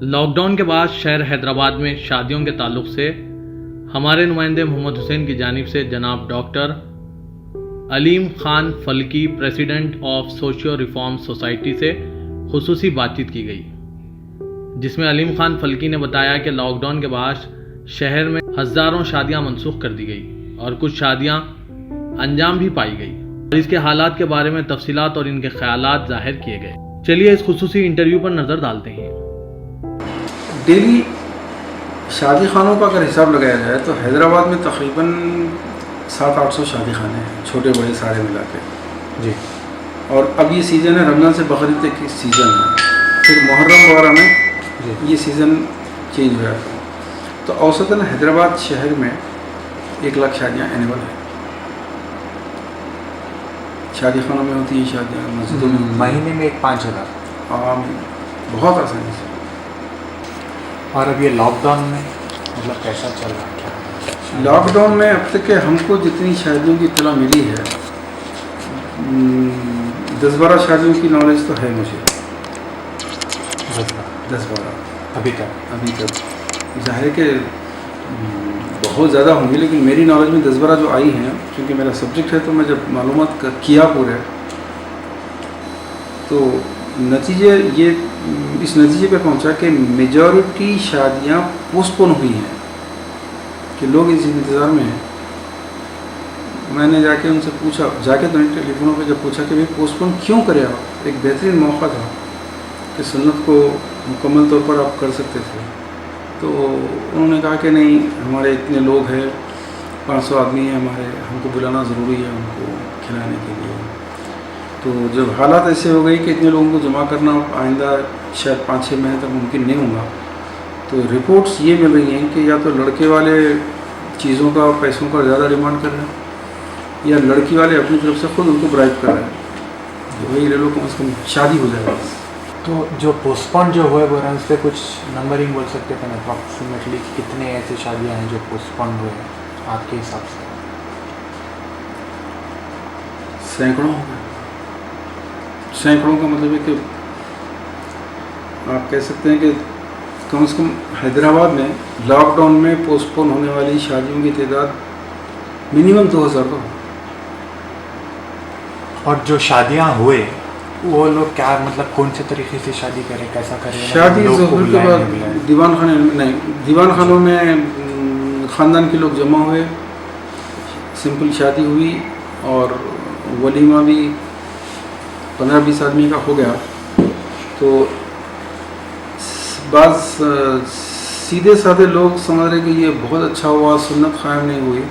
Lock down کے بعد شہر حیدرآباد میں شادیوں کے تعلق سے ہمارے نمائندے محمد حسین کی جانب سے جناب doctor Aleem Khan Falaki president of socio reform society سے خصوصی بات چیت کی گئی، جس میں علیم خان فلکی نے بتایا کہ لاک ڈاؤن کے بعد شہر میں ہزاروں شادیاں منسوخ کر دی گئی اور کچھ شادیاں انجام بھی پائی گئی اور اس کے حالات کے بارے میں تفصیلات اور ان کے خیالات ظاہر کیے گئے۔ چلیے اس خصوصی انٹرویو پر نظر ڈالتے ہیں۔ ڈیلی شادی خانوں کا اگر حساب لگایا جائے تو حیدرآباد میں تقریباً 700-800 شادی خانے ہیں، چھوٹے بڑے سارے ملا کے جی۔ اور اب یہ سیزن ہے رمضان سے بقرعید تک کی سیزن ہے، پھر محرم وغیرہ میں یہ سیزن چینج ہو جاتا ہے۔ تو اوسطاً حیدرآباد شہر میں 1 لاکھ شادیاں اینول ہیں، شادی خانوں میں ہوتی ہیں شادیاں، مسجدوں میں مہینے میں 5,000 عوام بہت آسانی سے۔ اور اب یہ لاک ڈاؤن میں مطلب کیسا چل رہا ہے؟ کیا لاک ڈاؤن میں اب تک کہ ہم کو جتنی شادیوں کی اطلاع ملی ہے 10-12 شادیوں کی نالج تو ہے مجھے، 10-12 ابھی تک ظاہر ہے کہ بہت زیادہ ہوں گی، لیکن میری نالج میں 10-12 جو آئی ہیں، چونکہ میرا سبجیکٹ ہے تو میں جب معلومات کیا پورے تو اس نتیجے پہ پہنچا کہ میجورٹی شادیاں پوسٹ پون ہوئی ہیں، کہ لوگ اس انتظار میں ہیں۔ میں نے جا کے ان سے پوچھا، جا کے تو ٹیلی فونوں پہ جب پوچھا کہ بھائی پوسٹ پون کیوں کرے آپ، ایک بہترین موقع تھا کہ سنت کو مکمل طور پر آپ کر سکتے تھے، تو انہوں نے کہا کہ نہیں، ہمارے اتنے لوگ ہیں، 500 آدمی ہیں ہمارے، ہم کو بلانا ضروری ہے ان کو کھلانے کے لیے۔ تو جب حالات ایسے ہو گئی کہ اتنے لوگوں کو جمع کرنا آئندہ شاید 5-6 مہینے تک ممکن نہیں ہوگا، تو رپورٹس یہ مل رہی ہیں کہ یا تو لڑکے والے چیزوں کا پیسوں کا زیادہ ڈیمانڈ کر رہے ہیں، یا لڑکی والے اپنی طرف سے خود ان کو برائب کر رہے ہیں، تو وہی لے لو کم از کم شادی ہو جائے گا۔ تو جو پوسٹ پون جو ہوئے وہ اس پہ کچھ نمبرنگ بول سکتے ہیں اپروکسیمیٹلی کتنے ایسے شادیاں ہیں جو پوسٹ پون ہوئے ہیں آپ کے حساب سے؟ سینکڑوں ہو گئے، سینکڑوں کا مطلب ہے کہ آپ کہہ سکتے ہیں کہ کم از کم حیدرآباد میں لاک ڈاؤن میں پوسٹ پون ہونے والی شادیوں کی تعداد منیمم 2000 تو ہے۔ اور جو شادیاں ہوئے وہ لوگ کیا مطلب کون سے طریقے سے شادی کریں، کیسا کریں؟ شادی ظہور کے بعد دیوان خانوں میں خاندان کے لوگ جمع ہوئے، سمپل شادی ہوئی اور ولیمہ بھی 15-20 آدمی کا ہو گیا۔ تو بعض سیدھے سادھے لوگ سمجھ رہے کہ یہ بہت اچھا ہوا، سنت قائم نہیں ہوئی،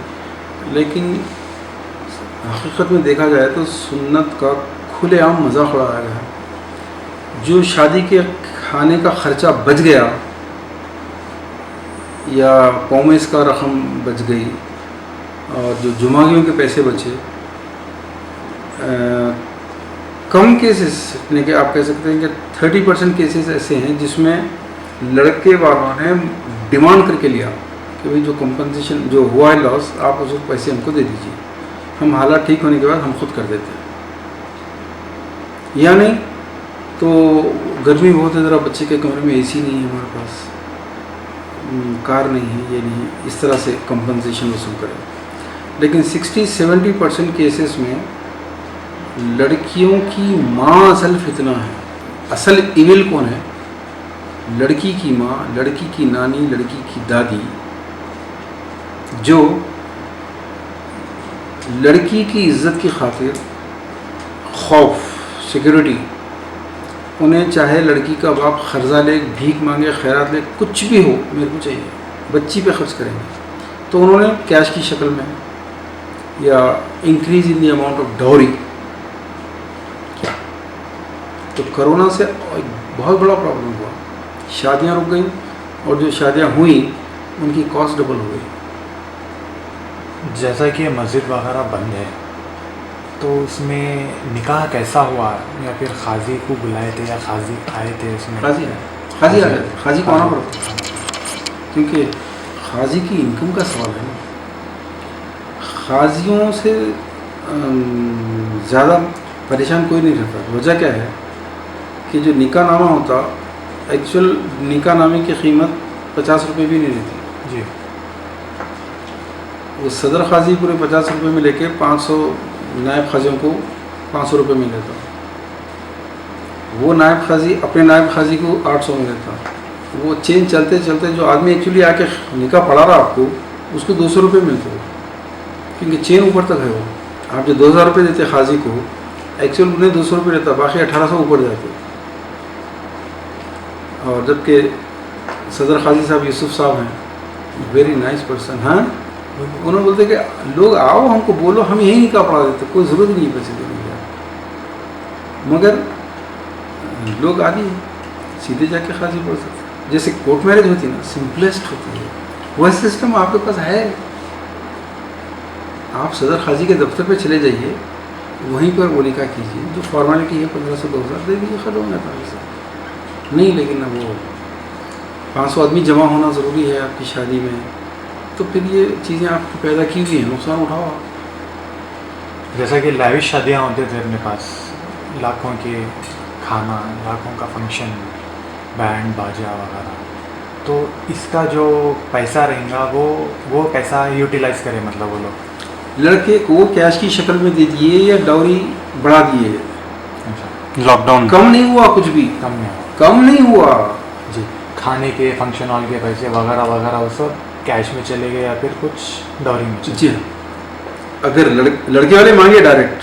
لیکن حقیقت میں دیکھا جائے تو سنت کا کھلے عام مذاق اڑایا گیا ہے۔ جو شادی کے کھانے کا خرچہ بچ گیا یا پومیس کا رقم بچ گئی اور جو جمعگیوں کے پیسے بچے، کم کیسز یعنی کہ آپ کہہ سکتے ہیں کہ 30% کیسز ایسے ہیں جس میں لڑکے والوں نے ڈیمانڈ کر کے لیا کہ بھائی جو کمپنسیشن جو ہوا ہے لاس، آپ اس وقت پیسے ہم کو دے دیجیے، ہم حالات ٹھیک ہونے کے بعد ہم خود کر دیتے ہیں، یا نہیں تو گرمی بہت ہے، ذرا بچے کے کمرے میں اے سی نہیں ہے، ہمارے پاس کار نہیں ہے، یہ نہیں ہے، اس طرح سے کمپنسیشن وصول کرے۔ لیکن 60-70% کیسز میں لڑکیوں کی ماں اصل فتنہ ہے، اصل ایول کون ہے؟ لڑکی کی ماں، لڑکی کی نانی، لڑکی کی دادی، جو لڑکی کی عزت کی خاطر خوف، سیکیورٹی، انہیں چاہے لڑکی کا باپ قرضہ لے، بھیک مانگے، خیرات لے، کچھ بھی ہو، میرے کو چاہیے، بچی پہ خرچ کریں گے، تو انہوں نے کیش کی شکل میں یا increase in the amount of dowry کیا۔ تو کرونا سے بہت بڑا پرابلم ہوا، شادیاں رک گئیں اور جو شادیاں ہوئیں ان کی کاسٹ ڈبل ہو گئی۔ جیسا کہ مسجد وغیرہ بند ہے تو اس میں نکاح کیسا ہوا، یا پھر قاضی کو بلائے تھے یا قاضی آئے تھے؟ اس میں قاضی کو آنا پڑتا ہے، کیونکہ قاضی کی انکم کا سوال ہے نا۔ قاضیوں سے زیادہ پریشان کوئی نہیں رہتا۔ وجہ کیا ہے کہ جو نکاح نامہ ہوتا एक्चुअल निकाह नामे की कीमत 50 रुपये भी नहीं रहती. जी. वो सदर खाजी पूरे 50 रुपये में लेके 500 नायब खाजियों को 500 रुपये में लेता. वो नायब खाजी अपने नायब खाजी को 800 में लेता. वो चेन चलते चलते जो आदमी एक्चुअली आके निकाह पढ़ा रहा आपको, उसको 200 रुपये मिलते हो, क्योंकि चेन ऊपर तक है. वो आप जो 2000 रुपये देते खाजी को, एक्चुअल उन्हें 200 रुपये देता, बाकी 1800 ऊपर जाते. और जबकि सदर खाजी साहब यूसुफ साहब हैं, वेरी नाइस पर्सन. हाँ, उन्होंने बोलते कि लोग आओ हमको बोलो, हम यही निकाह पढ़ा देते, कोई ज़रूरत नहीं है पैसे देने की. मगर लोग आदि सीधे जाके खाजी पढ़ सकते. जैसे कोर्ट मैरिज होती है ना, सिंपलेस्ट होती है, वह सिस्टम आपके पास है. आप सदर खाजी के दफ्तर पे चले जाइए, वहीं पर वो निकाह कीजिए, जो फॉर्मेलिटी है 1500 2000 दे दीजिए, खत्म होना था से. नहीं, लेकिन अब वो 500 आदमी जमा होना ज़रूरी है आपकी शादी में, तो फिर ये चीज़ें आपकी पैदा की हुई हैं, नुकसान उठाओ आप. जैसा कि लाविश शादियाँ होते थे अपने पास, लाखों के खाना, लाखों का फंक्शन, बैंड बाजा वगैरह, तो इसका जो पैसा रहेगा वो पैसा यूटिलाइज करें, मतलब वो लोग लड़के को कैश की शक्ल में दे दिए या डाउरी बढ़ा दिए. लॉकडाउन कम नहीं हुआ, कुछ भी कम नहीं हुआ. जी. खाने के फंक्शन हॉल के पैसे वगैरह वगैरह वो सब कैश में चले गए या फिर कुछ डाउरी में चले. जी. अगर लड़के वाले मांगे डायरेक्ट,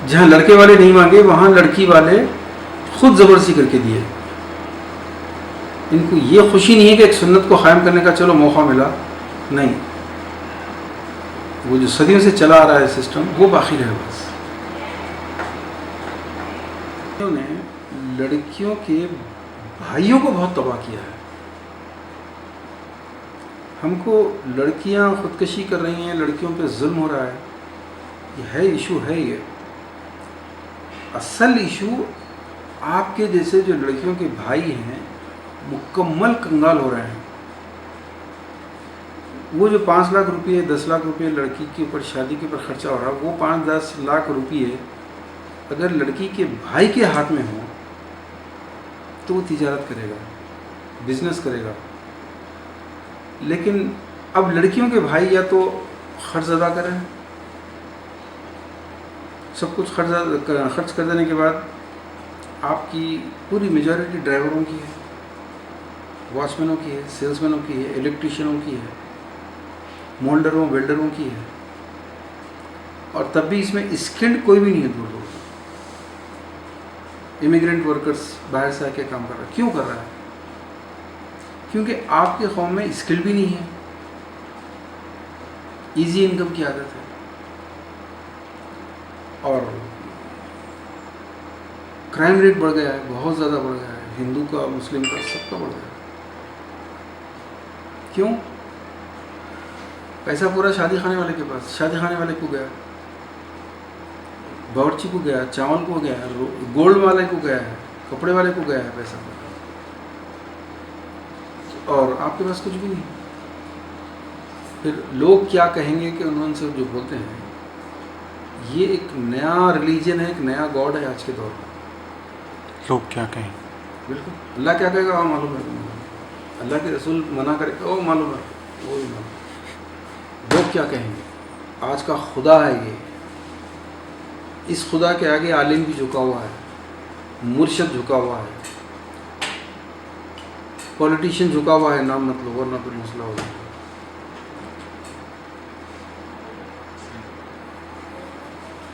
जहाँ लड़के वाले नहीं मांगे वहाँ लड़की वाले खुद ज़बरदस्ती करके दिए. इनको ये खुशी नहीं है कि एक सुन्नत को क़ायम करने का चलो मौका मिला, नहीं. वो जो सदियों से चला आ रहा है सिस्टम, वो बाकी रहे बस. ने लड़कियों के भाइयों को बहुत तबाह किया है. हमको लड़कियां खुदकशी कर रही हैं, लड़कियों पे जुल्म हो रहा है, ये है इशू है. ये असल इशू आपके जैसे जो लड़कियों के भाई हैं मुकम्मल कंगाल हो रहे हैं. वो जो 5 लाख रुपये 10 लाख रुपये लड़की के ऊपर शादी के ऊपर खर्चा हो रहा है, वो 5-10 लाख रुपये अगर लड़की के भाई के हाथ में हो तो वो तिजारत करेगा, बिजनेस करेगा. लेकिन अब लड़कियों के भाई या तो खर्च अदा करें, सब कुछ खर्च कर देने के बाद आपकी पूरी मेजॉरिटी ड्राइवरों की है, वॉचमैनों की है, सेल्समैनों की है, इलेक्ट्रिशियनों की है, मोल्डरों वेल्डरों की है. और तब भी इसमें स्किल्ड कोई भी नहीं है. दूर दूर इमिग्रेंट वर्कर्स बाहर से आके काम कर रहा है. क्यों कर रहा है? क्योंकि आपके कौम में स्किल भी नहीं है, इजी इनकम की आदत है, और क्राइम रेट बढ़ गया है, बहुत ज़्यादा बढ़ गया है. हिंदू का, मुस्लिम का, सबका बढ़ गया है. क्यों? पैसा पूरा शादी खाने वाले के पास, शादी खाने वाले को गया, बावर्ची को गया, चावल को गया, गोल्ड वाले को गया है, कपड़े वाले को गया है पैसा, और आपके पास कुछ भी नहीं. फिर लोग क्या कहेंगे कि उन्होंने से जो बोलते हैं, ये एक नया रिलीजन है, एक नया गॉड है आज के दौर में. लोग क्या कहें? बिल्कुल. अल्लाह क्या कहेगा वो मालूम है, अल्लाह के रसूल मना करेगा वो मालूम है, वो भी मालूम. लोग क्या कहेंगे? आज का खुदा है ये, इस खुदा के आगे आलिम भी झुका हुआ है, मुर्शद झुका हुआ है, पॉलिटिशियन झुका हुआ है, नाम मत लो वरना कोई मसला हो जाएगा.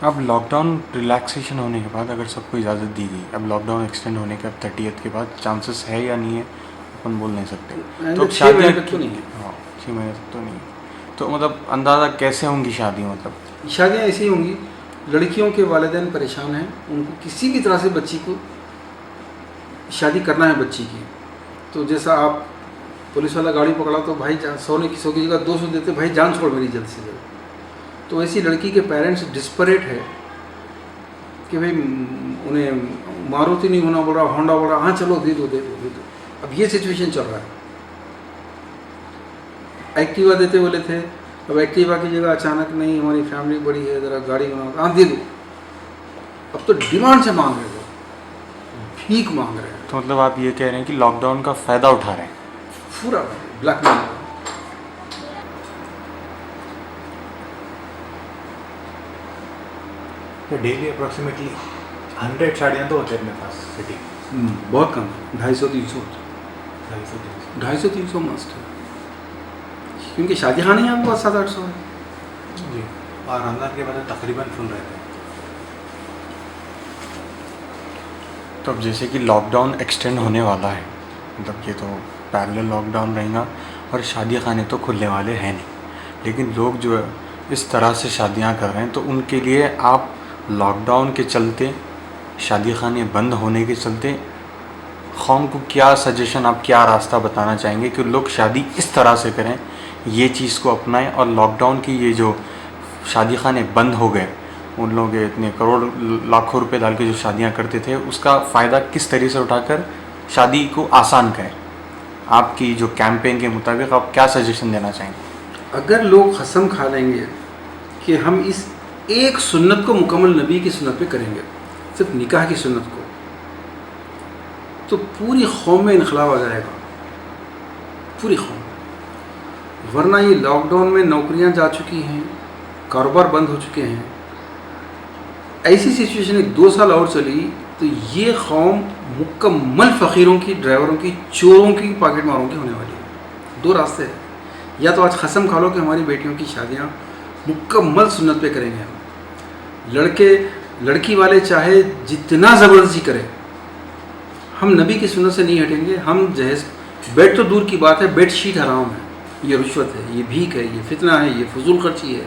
अब लॉकडाउन रिलैक्सेशन होने के बाद अगर सबको इजाज़त दी गई, अब लॉकडाउन एक्सटेंड होने के अब 30th के बाद चांसेस है या नहीं है अपन बोल नहीं सकते. तो 6 महीने तक तो नहीं है. हाँ, 6 महीने तक तो नहीं. तो मतलब अंदाज़ा कैसे होंगी शादी? मतलब शादियाँ ऐसी होंगी, लड़कियों के वालिदैन परेशान हैं, उनको किसी भी तरह से बच्ची को शादी करना है बच्ची की. तो जैसा आप पुलिस वाला गाड़ी पकड़ा तो भाई 100 की जगह 200 देते, भाई जान छोड़ मेरी जल्द से जल्द. तो ऐसी लड़की के पेरेंट्स डिस्परेट है कि भाई उन्हें मारुति नहीं होना पड़ रहा, होंडा पड़ रहा, हाँ चलो दे दो. अब ये सिचुएशन चल रहा है. एक्टिवा देते बोले थे, अब एक्टिवा की जगह अचानक नहीं, हमारी फैमिली बड़ी है, ज़रा गाड़ी बना, हाँ दे दो. अब तो डिमांड से मांग रहे हो. भीख मांग रहे हैं, तो मतलब आप ये कह रहे हैं कि लॉकडाउन का फ़ायदा उठा रहे हैं। पूरा ब्लैकमेल। तो डेली अप्रॉक्सीमेटली 100 साड़ियाँ तो होते हैं अपने पास सिटी बहुत कम, 250-300, 250-300 मस्ट है, क्योंकि शादी खाने ही आपके पास 700-800 है। जी, और रमज़ान के बाद तकरीबन फुल रहते हैं। तो अब जैसे कि लॉकडाउन एक्सटेंड होने वाला है, मतलब ये तो पैरेलल लॉकडाउन रहेगा और शादी खाने तो खुलने वाले हैं नहीं, लेकिन लोग जो है इस तरह से शादियां कर रहे हैं, तो उनके लिए आप लॉकडाउन के चलते, शादी खाने बंद होने के चलते कौम को क्या सजेशन, आप क्या रास्ता बताना चाहेंगे कि लोग शादी इस तरह से करें, ये चीज़ को अपनाएं और लॉकडाउन की ये जो शादी खाने बंद हो गए, उन लोगों के इतने करोड़ लाखों रुपए डाल के जो शादियां करते थे, उसका फ़ायदा किस तरीके से उठाकर शादी को आसान करें? आपकी जो कैंपेन के मुताबिक आप क्या सजेशन देना चाहेंगे? अगर लोग कसम खा लेंगे कि हम इस एक सुन्नत को मुकम्मल नबी की सुन्नत पे करेंगे, सिर्फ निकाह की सुन्नत को, तो पूरी कौम में इनकलाब आ जाएगा, पूरी कौम। वरना ये लॉकडाउन में नौकरियां जा चुकी हैं, कारोबार बंद हो चुके हैं, ऐसी सिचुएशन 2 साल और चली तो ये कौम मुकम्मल फ़कीरों की, ड्राइवरों की, चोरों की, पॉकेट मारों की होने वाली है। 2 रास्ते हैं, या तो आज कसम खा लो कि हमारी बेटियों की शादियां मुकम्मल सुन्नत पे करेंगे हम, लड़की वाले चाहे जितना ज़बरदस्ती करें, हम नबी की सुन्नत से नहीं हटेंगे। हम जहेज़, बेड तो दूर की बात है, बेड शीट हराम है, ये रुश्वत है, ये भीख है, ये फितना है, ये फजूल खर्ची है,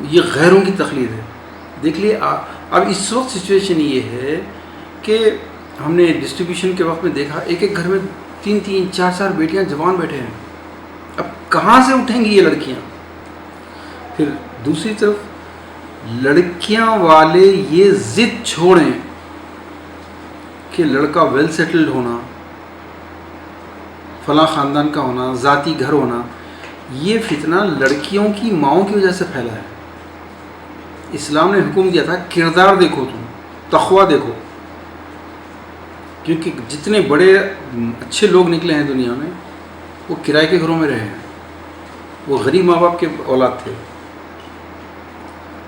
ये गैरों की तखलीद है। देख लिए अब इस वक्त सिचुएशन ये है कि हमने डिस्ट्रीब्यूशन के वक्त में देखा, एक घर में 3-3, 4-4 बेटियां जवान बैठे हैं। अब कहाँ से उठेंगी ये लड़कियां? फिर दूसरी तरफ लड़कियां वाले ये ज़िद छोड़ें कि लड़का वेल सेटल्ड होना, फलां ख़ानदान का होना, ज़ाती घर होना, ये फितना लड़कियों की माओं की वजह से फैला है। इस्लाम ने हुक्म दिया था किरदार देखो, तुम तक़वा देखो, क्योंकि जितने बड़े अच्छे लोग निकले हैं दुनिया में वो किराए के घरों में रहे हैं, वो गरीब माँ बाप के औलाद थे।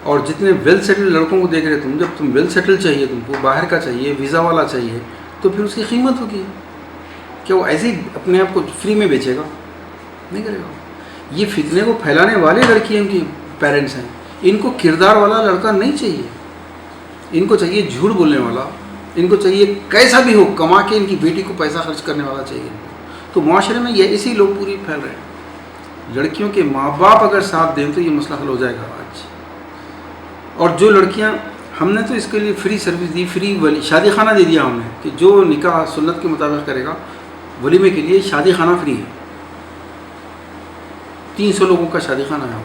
और जितने वेल सेटल्ड लड़कों को देख रहे तुम, जब तुम वेल सेटल चाहिए, तुमको बाहर का चाहिए, वीज़ा वाला चाहिए, तो फिर उसकी कीमत होगी। क्या वो ऐसे ही अपने आप को फ्री में बेचेगा? नहीं करेगा। ये फितने को फैलाने वाले लड़कियों की पेरेंट्स हैं, इनको किरदार वाला लड़का नहीं चाहिए, इनको चाहिए झूठ बोलने वाला, इनको चाहिए कैसा भी हो कमा के इनकी बेटी को पैसा खर्च करने वाला चाहिए। तो माशरे में ये इसी लोग पूरी फैल रहे हैं। लड़कियों के माँ बाप अगर साथ दें तो ये मसला हल हो जाएगा आज। और जो लड़कियां, हमने तो इसके लिए फ्री सर्विस दी, फ्री वली शादी खाना दे दिया हमने कि जो निकाह सुन्नत के मुताबिक करेगा वलीमे के लिए शादी खाना फ्री है। 300 लोगों का शादी खाना है।